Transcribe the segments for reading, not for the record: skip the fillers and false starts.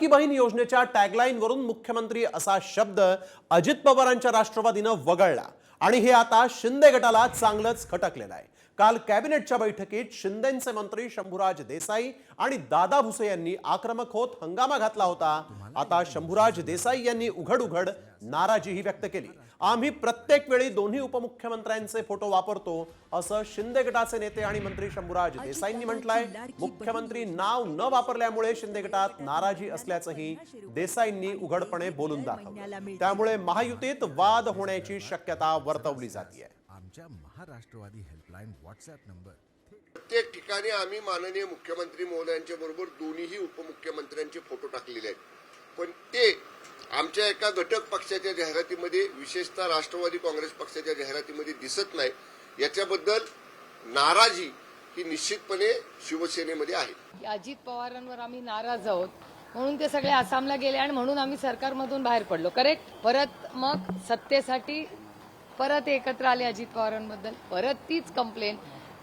लाडकी बहीण योजनेच्या टॅगलाईन वरून मुख्यमंत्री असा शब्द अजित पवारांच्या राष्ट्रवादीनं वगळला आणि हे आता शिंदे गटाला चांगलंच खटकलेलं आहे। काल कॅबिनेटच्या बैठकीत शिंदेंचे मंत्री शंभूराज देसाई आणि दादा भुसे यांनी आक्रमक होत हंगामा घातला होता। आता शंभूराज देसाई यांनी उघड नाराजीही व्यक्त केली। आम्ही प्रत्येक वेळी दोन्ही उपमुख्यमंत्र्यांचे फोटो वापरतो असं शिंदे गटाचे नेते आणि मंत्री शंभूराज देसाईंनी म्हटलंय। मुख्यमंत्री नाव न वापरल्यामुळे शिंदे गटात नाराजी असल्याचंही देसाईंनी उघडपणे बोलून दाखवलं। त्यामुळे महायुतीत वाद होण्याची शक्यता वर्तवली जाते। आमच्या महाराष्ट्रवादी हेल्पलाईन व्हॉट्सअप नंबर प्रत्येक ठिकाणी आम्ही माननीय मुख्यमंत्री महोदयांच्या बरोबर दोन्हीही उपमुख्यमंत्र्यांचे फोटो टाकलेले आहेत, पण ते आमच्या एका घटक पक्षाच्या जाहिरातीमध्ये, विशेषतः राष्ट्रवादी काँग्रेस पक्षाच्या जाहिरातीमध्ये दिसत नाही। याच्याबद्दल नाराजी ही निश्चितपणे शिवसेनेमध्ये आहे। अजित पवारांवर आम्ही नाराज आहोत म्हणून ते सगळे आसामला गेले आणि म्हणून आम्ही सरकारमधून बाहेर पडलो, करेक्ट। परत मग सत्तेसाठी परत एकत्र आले अजित पवारांबद्दल, परत तीच कंप्लेन।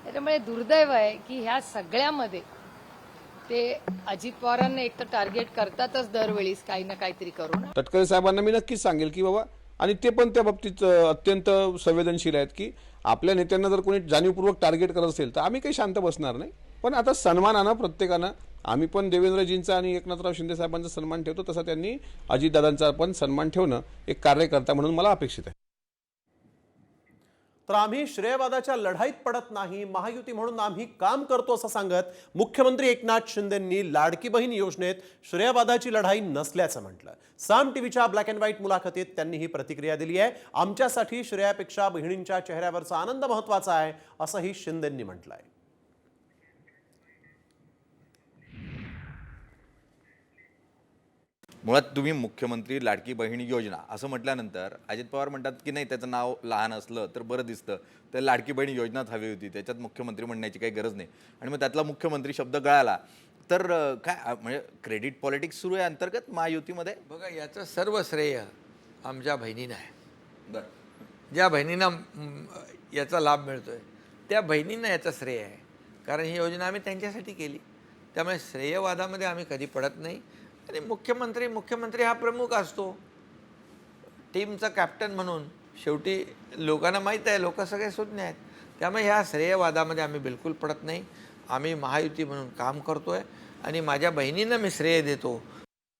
त्यामुळे दुर्दैव आहे की ह्या सगळ्यामध्ये ते अजित पवारांना एक तर टार्गेट करतातच दरवेळीच काही ना काहीतरी करून। तटकरे साहेबांना मी नक्कीच सांगेल की बाबा, आणि ते पण त्या बाबतीत अत्यंत संवेदनशील आहेत की आपल्या नेत्यांना जर कोणी जाणीवपूर्वक टार्गेट करत असेल तर आम्ही काही शांत बसणार नाही। पण आता सन्मानानं प्रत्येकानं, आम्ही पण देवेंद्रजींचा आणि एकनाथराव शिंदे साहेबांचा सन्मान ठेवतो, तसा त्यांनी अजितदादांचा पण सन्मान ठेवणं एक कार्यकर्ता म्हणून मला अपेक्षित आहे। तर आम्ही श्रेयवादाच्या लढाईत पडत नाही, महायुती म्हणून आम्ही काम करतो असं सांगत मुख्यमंत्री एकनाथ शिंदेंनी लाडकी बहीण योजनेत श्रेयवादाची लढाई नसल्याचं म्हटलं। साम टीव्हीच्या ब्लॅक अँड व्हाईट मुलाखतीत त्यांनी ही प्रतिक्रिया दिली आहे। आमच्यासाठी श्रेयापेक्षा बहिणींच्या चेहऱ्यावरचा आनंद महत्त्वाचा आहे असंही शिंदेंनी म्हटलंय। मुळात तुम्ही मुख्यमंत्री लाडकी बहीण योजना असं म्हटल्यानंतर अजित पवार म्हणतात की नाही, त्याचं नाव लहान असलं तर बरं दिसतं, तर लाडकी बहीण योजनाच हवी होती, त्याच्यात मुख्यमंत्री म्हणण्याची काही गरज नाही। आणि मग त्यातला मुख्यमंत्री शब्द गळाला तर काय म्हणजे क्रेडिट पॉलिटिक्स सुरू आहे अंतर्गत महायुतीमध्ये? बघा, याचं सर्व श्रेय आमच्या बहिणींना आहे। बरं, ज्या बहिणींना याचा लाभ मिळतोय त्या बहिणींना याचं श्रेय आहे, कारण ही योजना आम्ही त्यांच्यासाठी केली। त्यामुळे श्रेयवादामध्ये आम्ही कधी पडत नाही। आणि मुख्यमंत्री हा प्रमुख असतो, टीमचा कॅप्टन म्हणून। शेवटी लोकांना माहीत आहे, लोक सगळे सुज्ञ आहेत, त्यामुळे ह्या श्रेयवादामध्ये आम्ही बिलकुल पडत नाही। आम्ही महायुती म्हणून काम करतोय आणि माझ्या बहिणींना मी श्रेय देतो